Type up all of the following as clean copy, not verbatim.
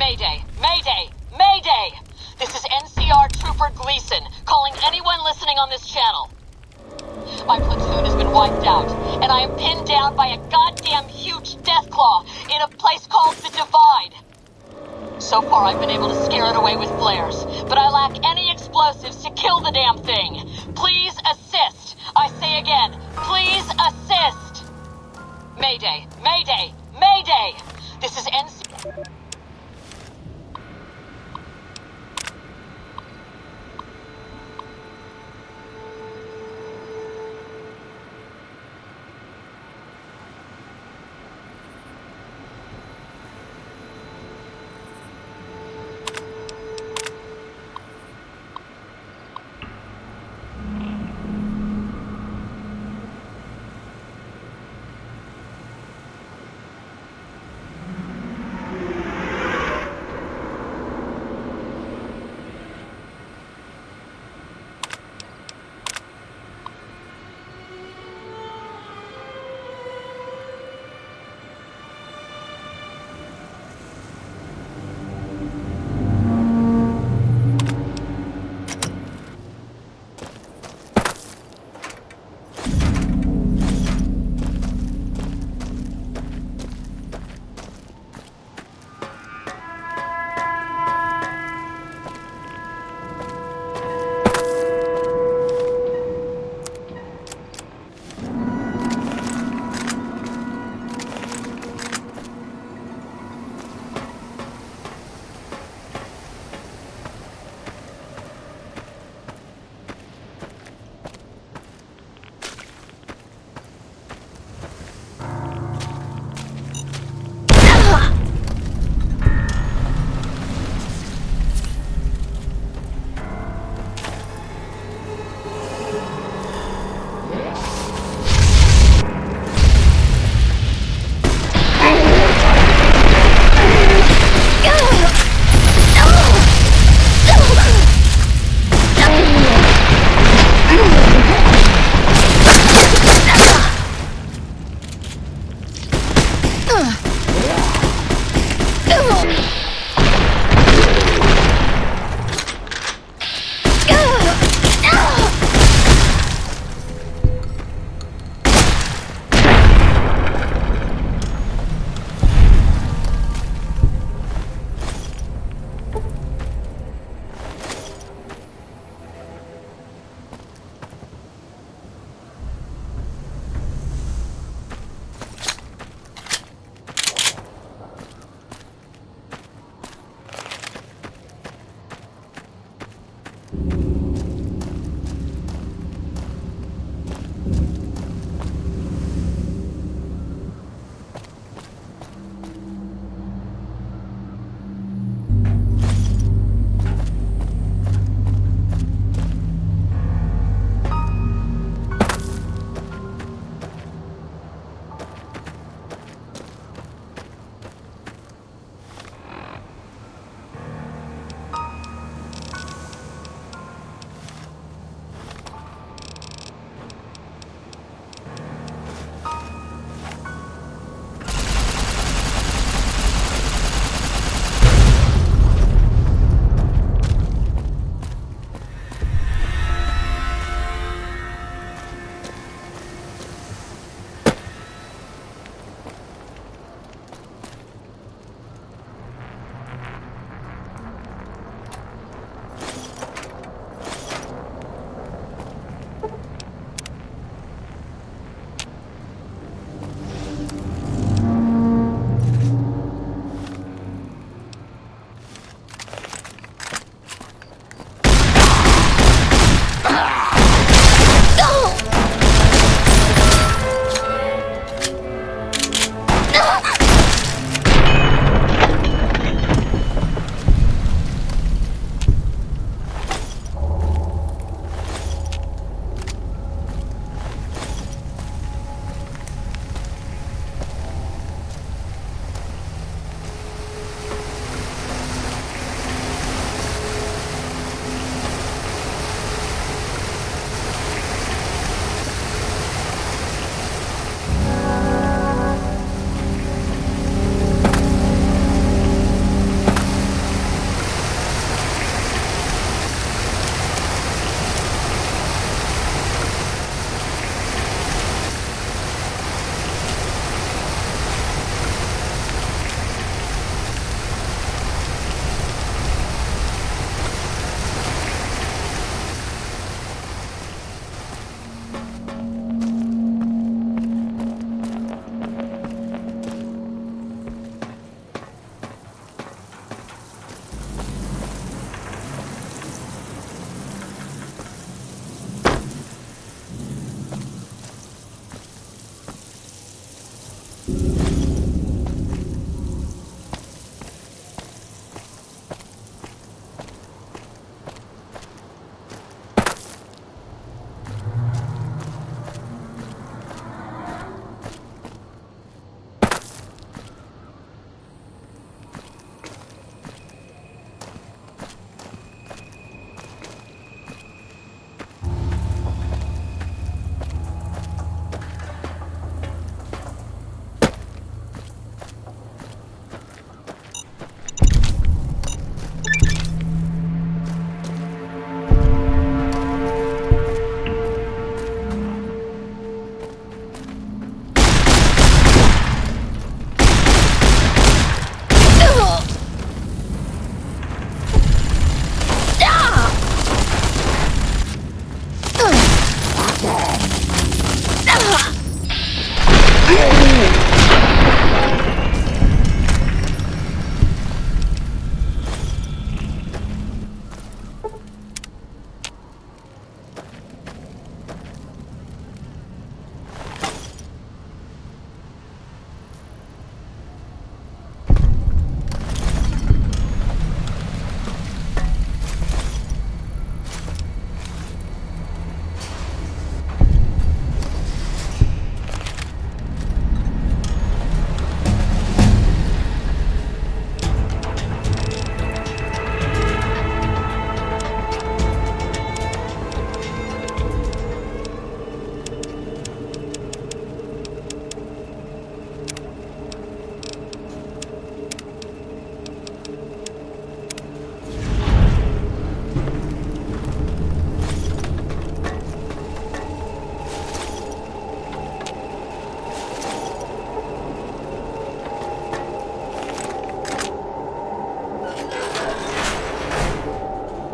Mayday! Mayday! Mayday! This is NCR Trooper Gleason, calling anyone listening on this channel. My platoon has been wiped out, and I am pinned down by a goddamn huge deathclaw in a place called the Divide. So far I've been able to scare it away with flares, but I lack any explosives to kill the damn thing. Please assist! I say again, please assist! Mayday! Mayday! Mayday! This is NCR...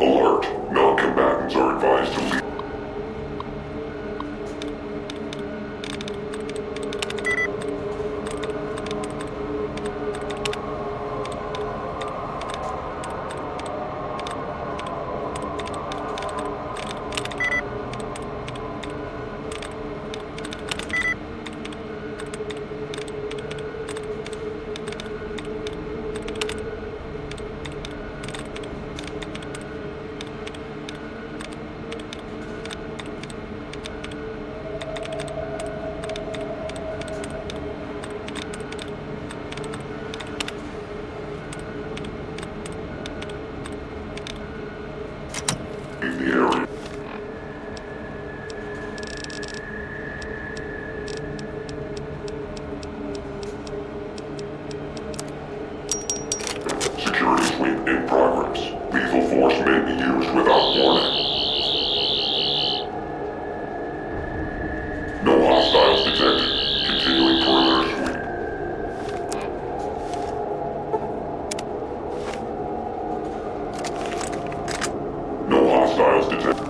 Alert. Non-combatants are advised to leave. Leave the area. Security sweep in progress. Lethal force may be used without warning. No hostiles detected. Continuing perimeter sweep. No hostiles detected.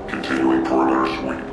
Continuing perimeter sweep.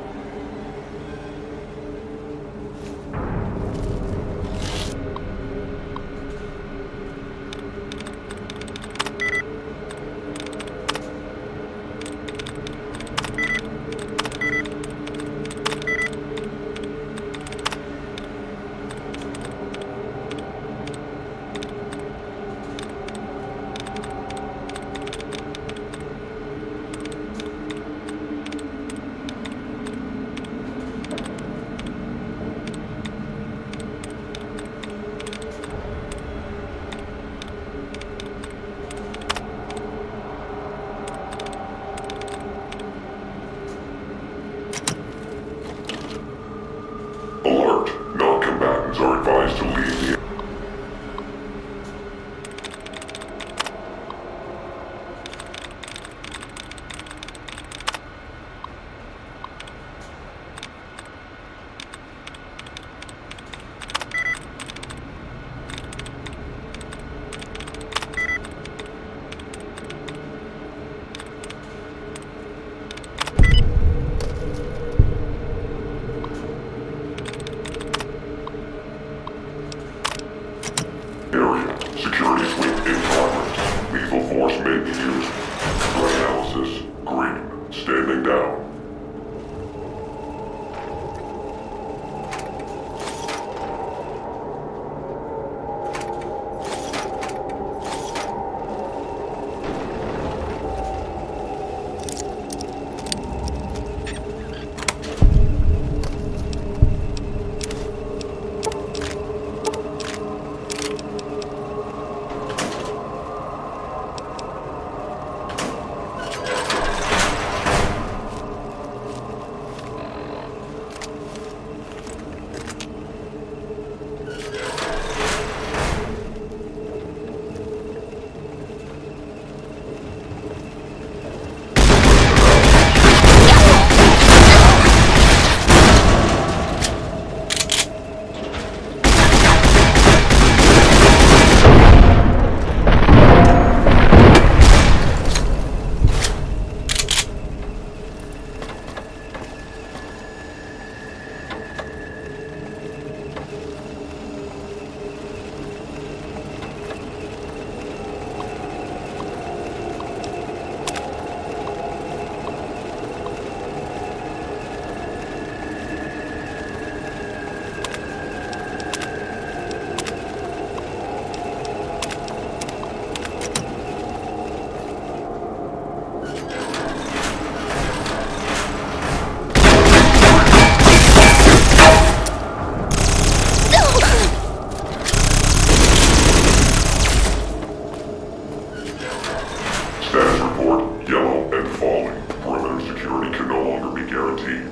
Status report, yellow and falling. Perimeter security can no longer be guaranteed.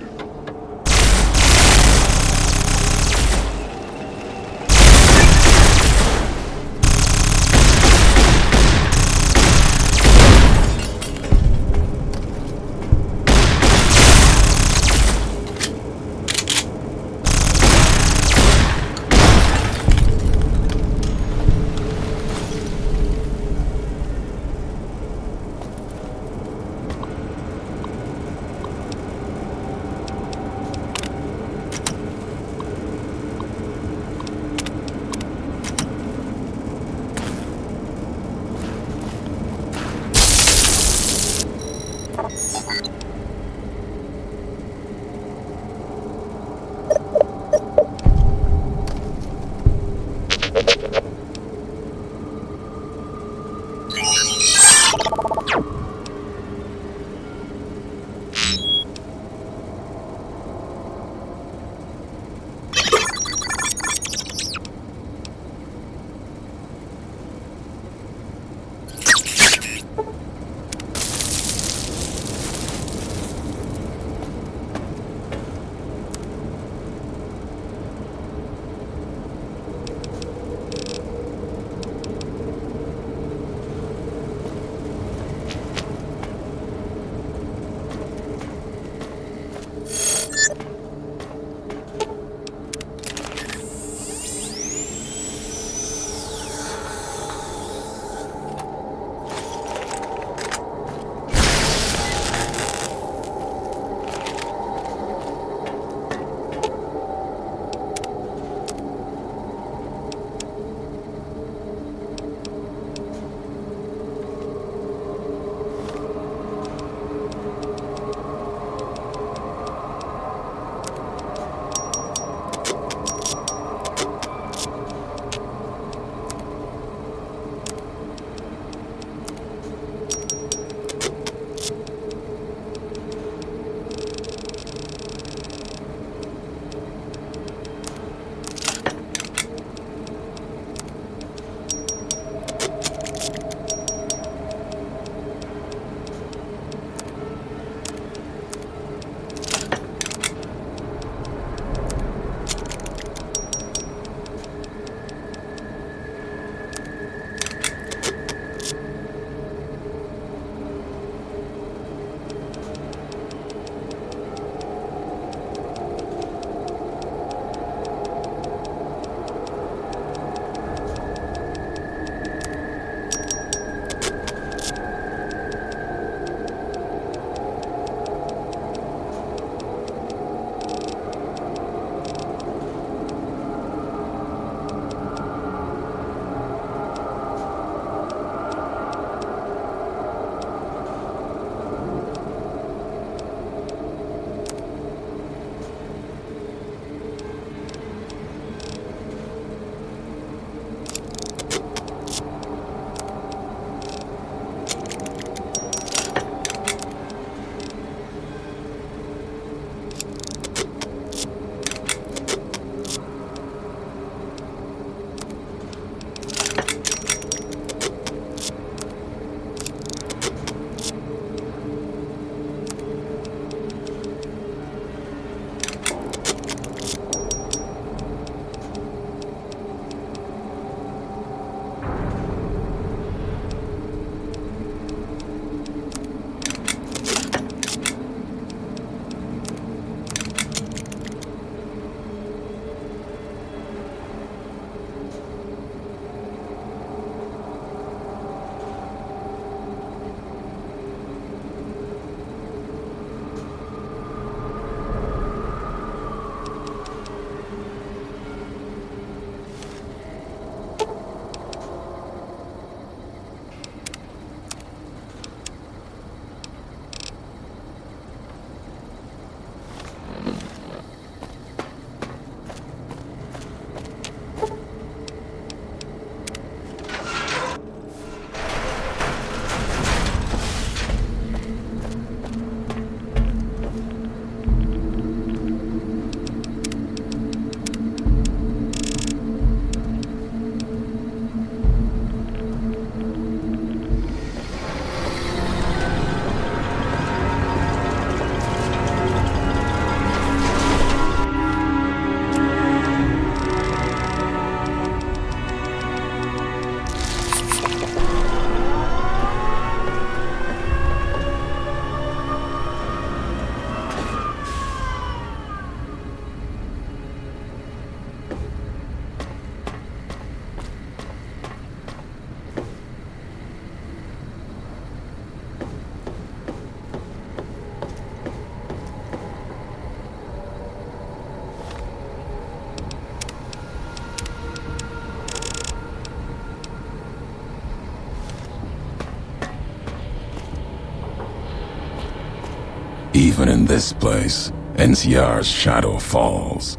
even in this place, NCR's shadow falls?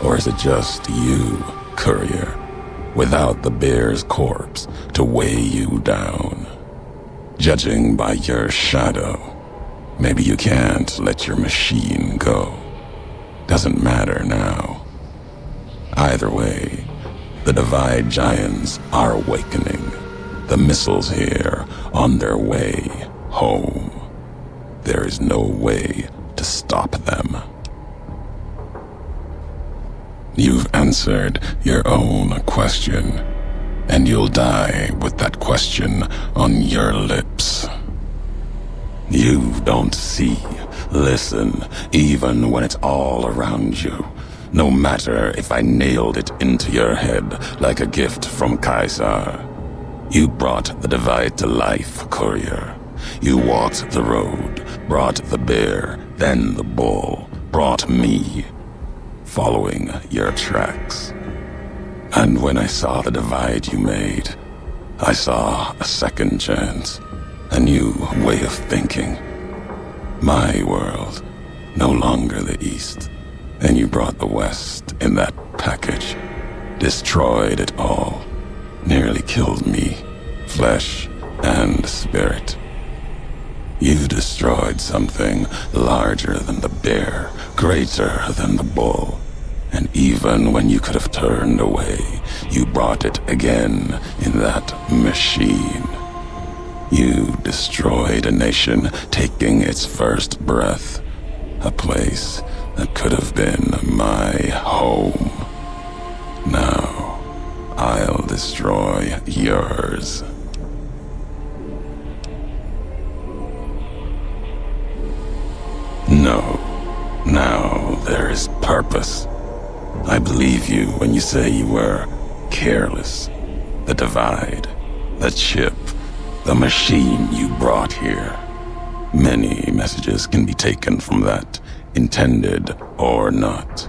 Or is it just you, courier, without the bear's corpse to weigh you down? Judging by your shadow, maybe you can't let your machine go. Doesn't matter now. Either way, the Divide Giants are awakening. The missiles here on their way home. There is no way to stop them. You've answered your own question, and you'll die with that question on your lips. You don't see, listen, even when it's all around you. No matter if I nailed it into your head like a gift from Caesar. You brought the Divide to life, courier. You walked the road, brought the bear, then the bull, brought me, following your tracks. And when I saw the divide you made, I saw a second chance, a new way of thinking. My world, no longer the East, and you brought the West in that package, destroyed it all, nearly killed me, flesh and spirit. You destroyed something larger than the bear, greater than the bull. And even when you could have turned away, you brought it again in that machine. You destroyed a nation taking its first breath, a place that could have been my home. Now, I'll destroy yours. No, now there is purpose. I believe you when you say you were careless. The divide, the chip, the machine you brought here. Many messages can be taken from that, intended or not.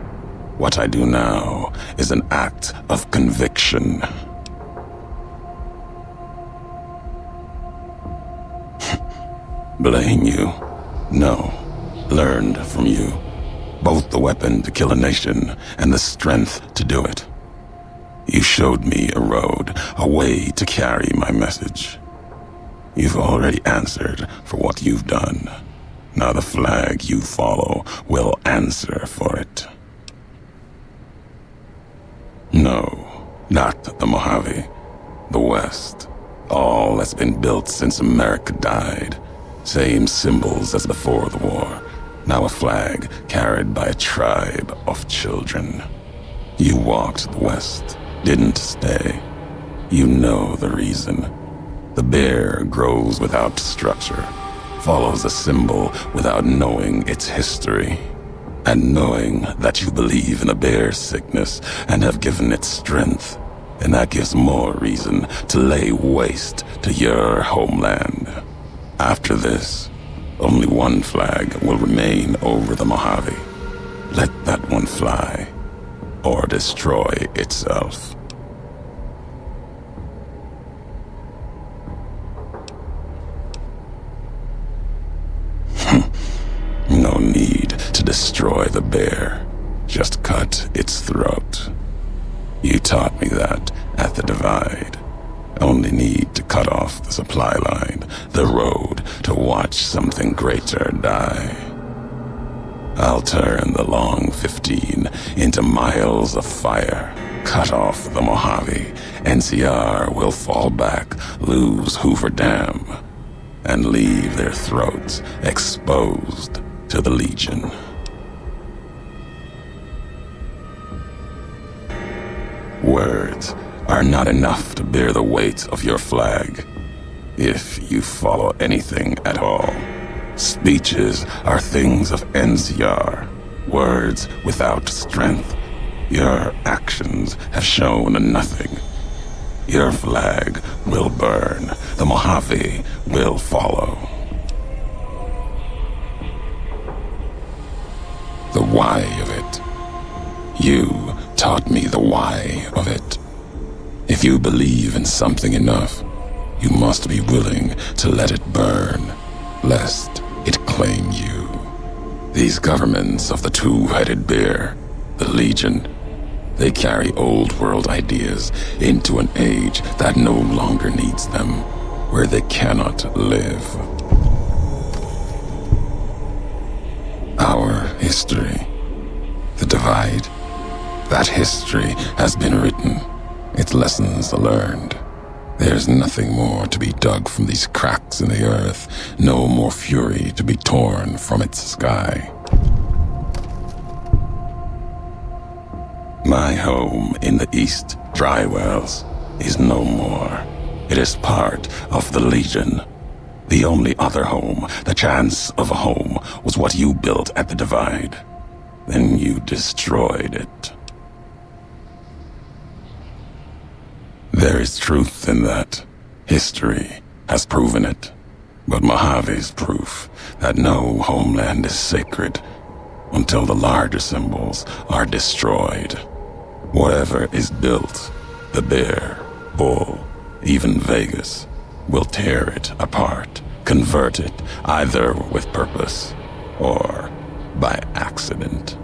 What I do now is an act of conviction. Blame you? No. Learned from you. Both the weapon to kill a nation and the strength to do it. You showed me a road, a way to carry my message. You've already answered for what you've done. Now the flag you follow will answer for it. No, not the Mojave. The West. All that's been built since America died. Same symbols as before the war. Now a flag carried by a tribe of children. You walked the West, didn't stay. You know the reason. The bear grows without structure, follows a symbol without knowing its history. And knowing that you believe in a bear's sickness and have given it strength, and that gives more reason to lay waste to your homeland. After this, only one flag will remain over the Mojave. Let that one fly, or destroy itself. No need to destroy the bear. Just cut its throat. You taught me that at the divide. Only need to cut off the supply line, the road, to watch something greater die. I'll turn the long 15 into miles of fire. Cut off the Mojave. NCR will fall back, lose Hoover Dam, and leave their throats exposed to the Legion. Words are not enough to bear the weight of your flag, if you follow anything at all. Speeches are things of NCR, words without strength. Your actions have shown nothing. Your flag will burn, the Mojave will follow. The why of it. You taught me the why of it. If you believe in something enough, you must be willing to let it burn, lest it claim you. These governments of the two-headed bear, the Legion, they carry old world ideas into an age that no longer needs them, where they cannot live. Our history, the divide, that history has been written, its lessons learned. There's nothing more to be dug from these cracks in the earth, no more fury to be torn from its sky. My home in the East Dry Wells is no more. It is part of the Legion. The only other home, the chance of a home, was what you built at the Divide. Then you destroyed it. There is truth in that. History has proven it. But Mojave's proof that no homeland is sacred until the larger symbols are destroyed. Whatever is built, the bear, bull, even Vegas, will tear it apart, convert it either with purpose or by accident.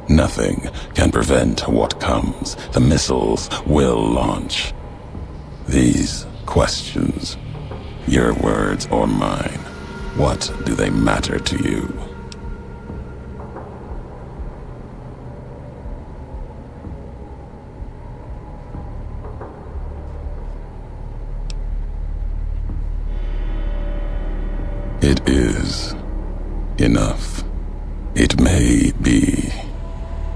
Nothing can prevent what comes. The missiles will launch. These questions, your words or mine, what do they matter to you? It is enough. It may be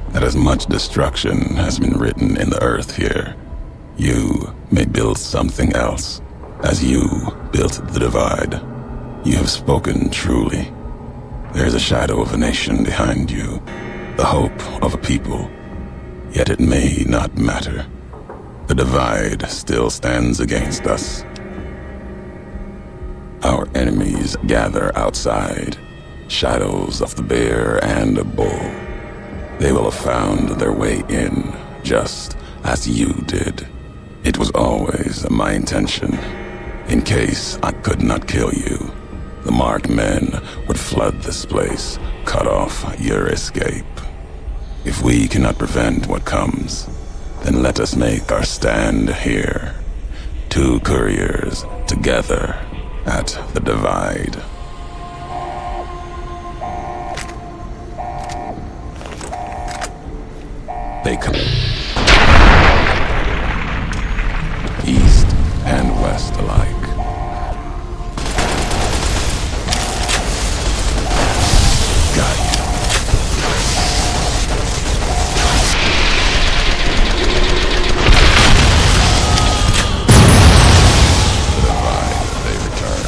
that as much destruction has been written in the earth here, you may build something else. As you built the Divide, you have spoken truly. There's a shadow of a nation behind you, the hope of a people. Yet it may not matter. The Divide still stands against us. Our enemies gather outside, shadows of the bear and a bull. They will have found their way in, just as you did. It was always my intention. In case I could not kill you, the marked men would flood this place, cut off your escape. If we cannot prevent what comes, then let us make our stand here. Two couriers together at the Divide. They come east and west alike. Got you. The Divide, they return.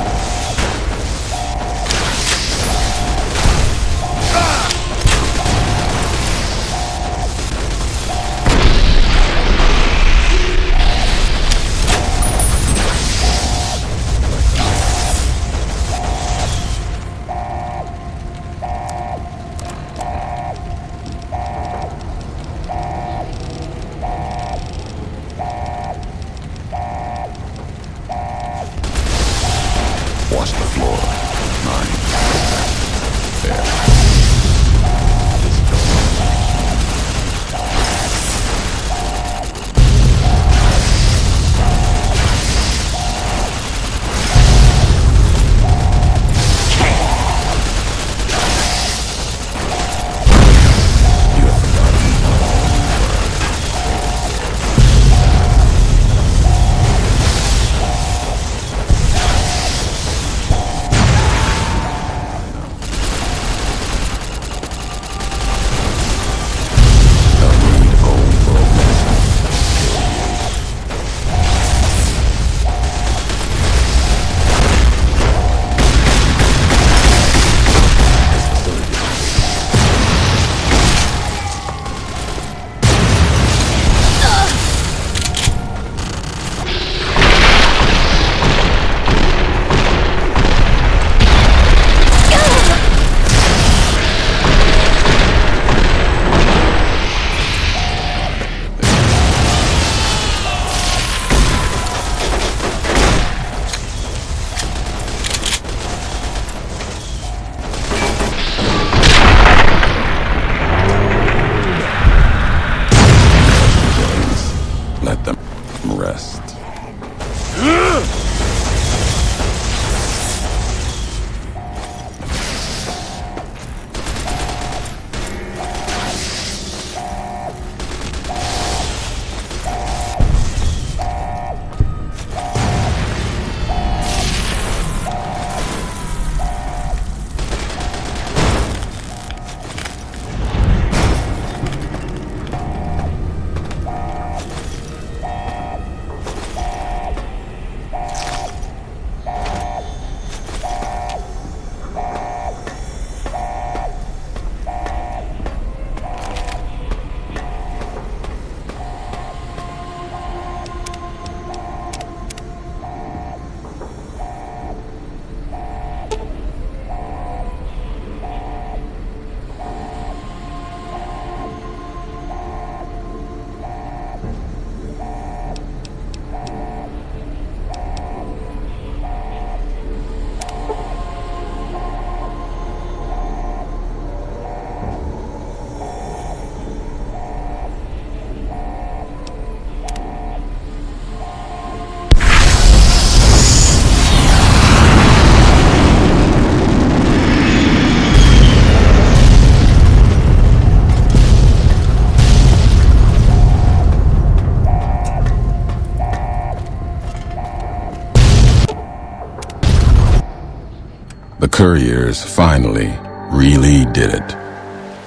couriers finally really did it.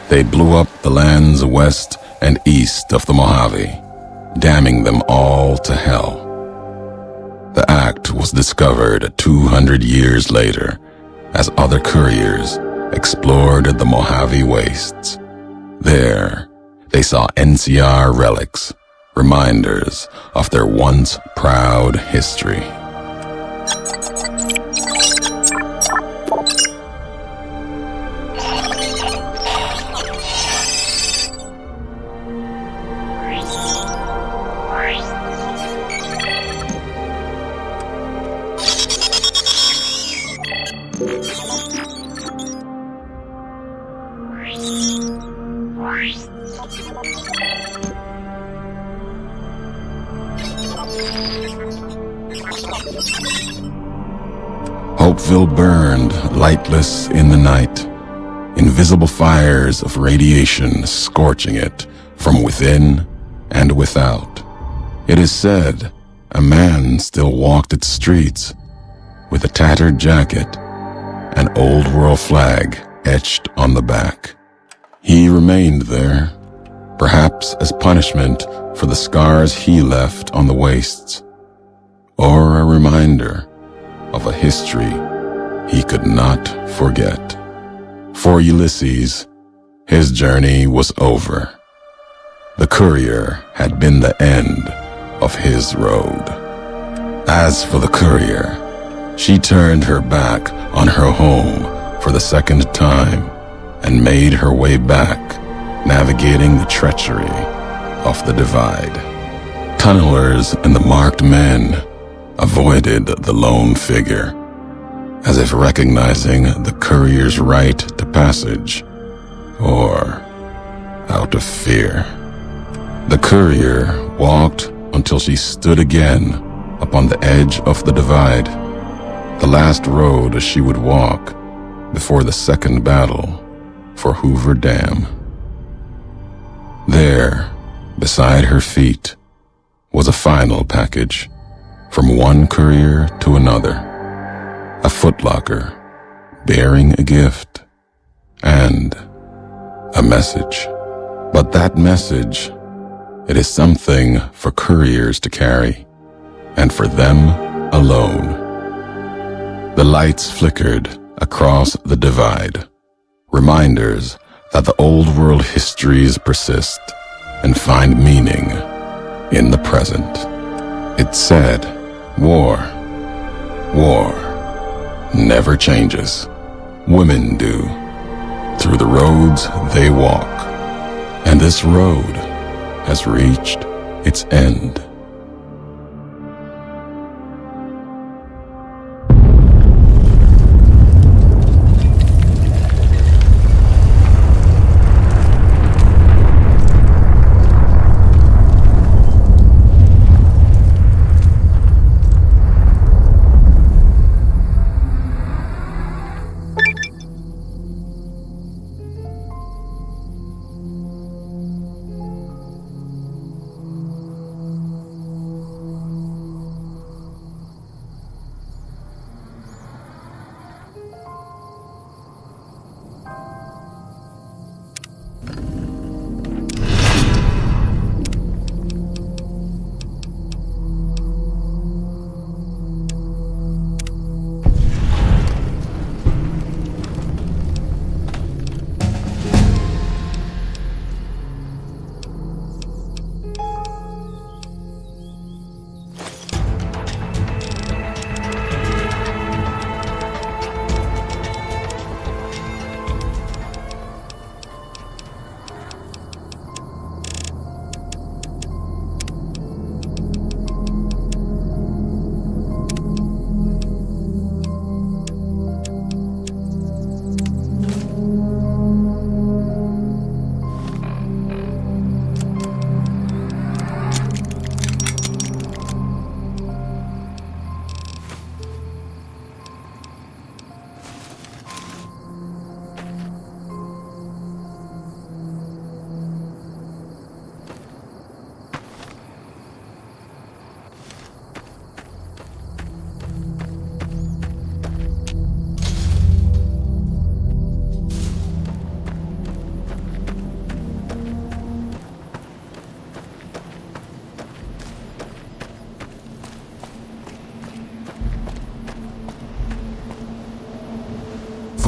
They blew up the lands west and east of the Mojave, damning them all to hell. The act was discovered 200 years later as other couriers explored the Mojave wastes. There, they saw NCR relics, reminders of their once proud history. Hopeville burned lightless in the night, invisible fires of radiation scorching it from within and without. It is said a man still walked its streets with a tattered jacket, an old world flag etched on the back. He remained there, perhaps as punishment for the scars he left on the wastes, or a reminder of a history he could not forget. For Ulysses, his journey was over. The courier had been the end of his road. As for the courier, she turned her back on her home for the second time and made her way back, navigating the treachery of the divide. Tunnelers and the marked men avoided the lone figure, as if recognizing the courier's right to passage, or out of fear. The courier walked until she stood again upon the edge of the divide, the last road she would walk before the second battle for Hoover Dam. There, beside her feet, was a final package from one courier to another, a footlocker bearing a gift and a message. But that message, it is something for couriers to carry, and for them alone. The lights flickered across the divide, reminders that the old world histories persist and find meaning in the present. It said, war never changes. Women do, through the roads they walk, and this road has reached its end.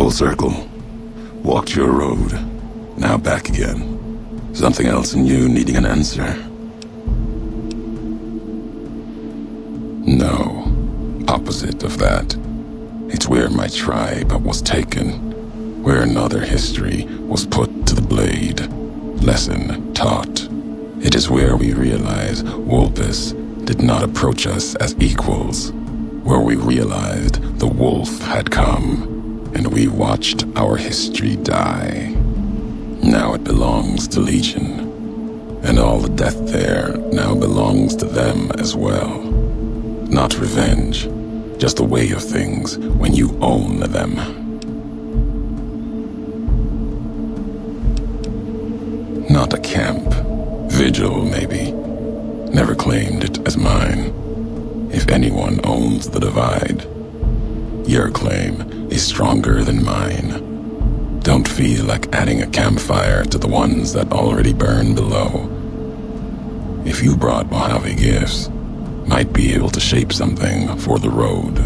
Full circle. Walked your road. Now back again. Something else in you needing an answer? No. Opposite of that. It's where my tribe was taken. Where another history was put to the blade. Lesson taught. It is where we realize Wolpus did not approach us as equals. Where we realized the wolf had come. And we watched our history die. Now it belongs to Legion. And all the death there now belongs to them as well. Not revenge, just a way of things when you own them. Not a camp. Vigil, maybe. Never claimed it as mine. If anyone owns the divide, your claim is stronger than mine. Don't feel like adding a campfire to the ones that already burn below. If you brought Mojave gifts, might be able to shape something for the road.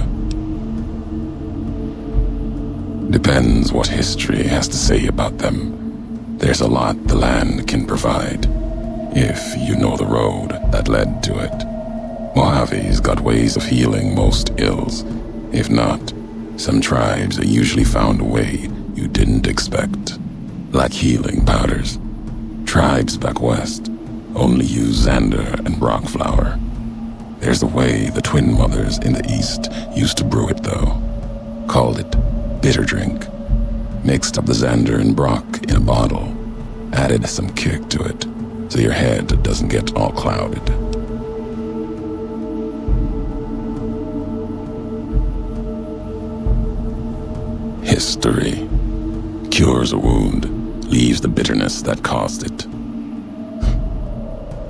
Depends what history has to say about them. There's a lot the land can provide, if you know the road that led to it. Mojave's got ways of healing most ills. If not, some tribes usually found a way you didn't expect. Like healing powders. Tribes back west only use Xander and rock flour. There's a way the twin mothers in the east used to brew it though. Called it bitter drink. Mixed up the Xander and Brock in a bottle. Added some kick to it, so your head doesn't get all clouded. History cures a wound, leaves the bitterness that caused it.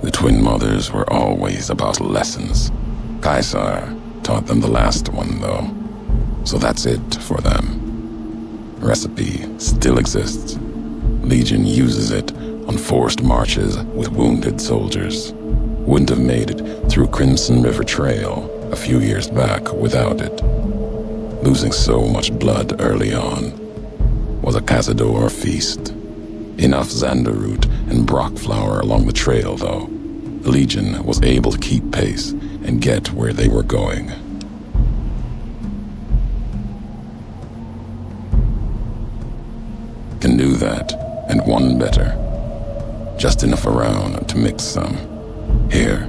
The twin mothers were always about lessons. Caesar taught them the last one, though. So that's it for them. Recipe still exists. Legion uses it on forced marches with wounded soldiers. Wouldn't have made it through Crimson River Trail a few years back without it. Losing so much blood early on was a Cazador feast. Enough Xander root and Brock flour along the trail, though. The Legion was able to keep pace and get where they were going. Can do that, and one better. Just enough around to mix some. Here,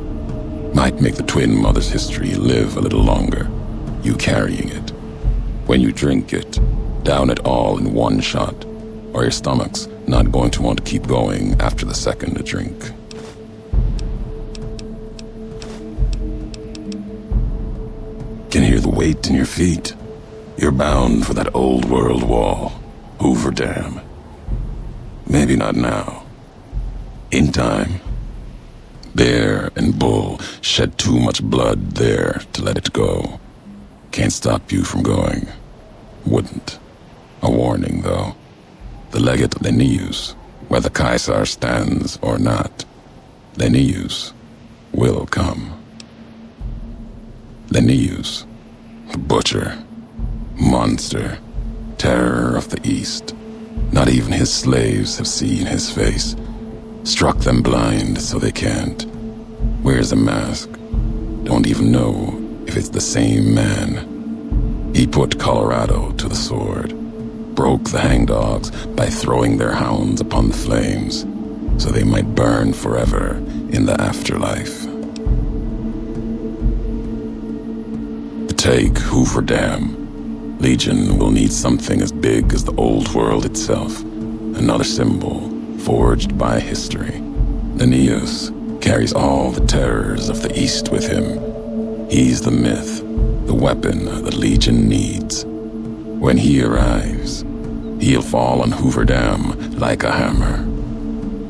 might make the twin mother's history live a little longer. You carrying it. When you drink it, down it all in one shot, or your stomach's not going to want to keep going after the second drink. Can hear the weight in your feet. You're bound for that old world wall, Hoover Dam. Maybe not now. In time. Bear and bull shed too much blood there to let it go. Can't stop you from going. Wouldn't. A warning, though. The legate Linnaeus, whether Caesar stands or not, Linnaeus will come. Linnaeus, the butcher, monster, terror of the East. Not even his slaves have seen his face. Struck them blind so they can't. Wears a mask. Don't even know if it's the same man. He put Colorado to the sword. Broke the hangdogs by throwing their hounds upon the flames, so they might burn forever in the afterlife. To take Hoover Dam, Legion will need something as big as the old world itself. Another symbol forged by history. Linnaeus carries all the terrors of the East with him. He's the myth, the weapon the Legion needs. When he arrives, he'll fall on Hoover Dam like a hammer.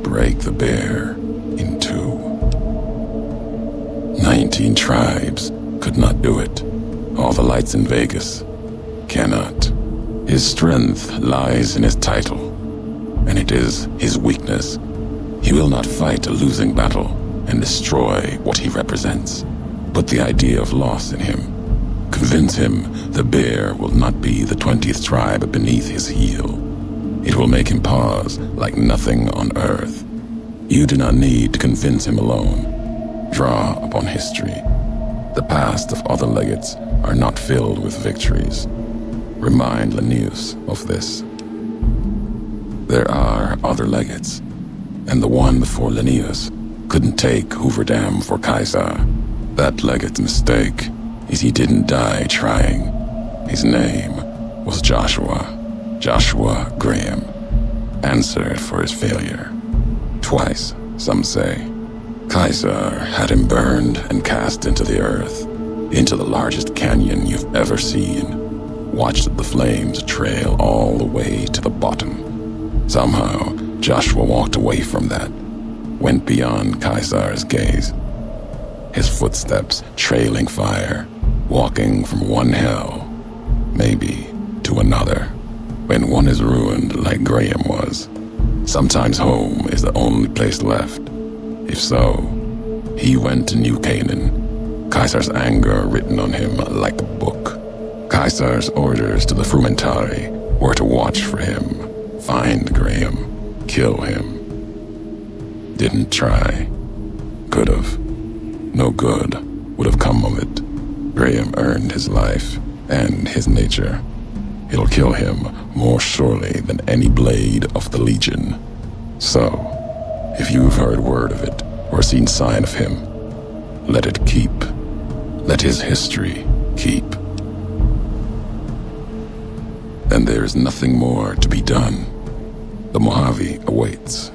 Break the bear in two. 19 tribes could not do it. All the lights in Vegas cannot. His strength lies in his title, and it is his weakness. He will not fight a losing battle and destroy what he represents. Put the idea of loss in him. Convince him the bear will not be the 20th tribe beneath his heel. It will make him pause like nothing on earth. You do not need to convince him alone. Draw upon history. The past of other legates are not filled with victories. Remind Linnaeus of this. There are other legates, and the one before Linnaeus couldn't take Hoover Dam for Kaiser. That legate's mistake is he didn't die trying. His name was Joshua Graham, answered for his failure. Twice, some say. Kaiser had him burned and cast into the earth, into the largest canyon you've ever seen. Watched the flames trail all the way to the bottom. Somehow, Joshua walked away from that, went beyond Kaiser's gaze. His footsteps trailing fire, walking from one hell, maybe to another. When one is ruined like Graham was, sometimes home is the only place left. If so, he went to New Canaan, Kaiser's anger written on him like a book. Kaiser's orders to the Frumentari were to watch for him, find Graham, kill him. Didn't try. Could've. No good would have come of it. Graham earned his life and his nature. It'll kill him more surely than any blade of the Legion. So, if you've heard word of it or seen sign of him, let it keep. Let his history keep. And there is nothing more to be done. The Mojave awaits.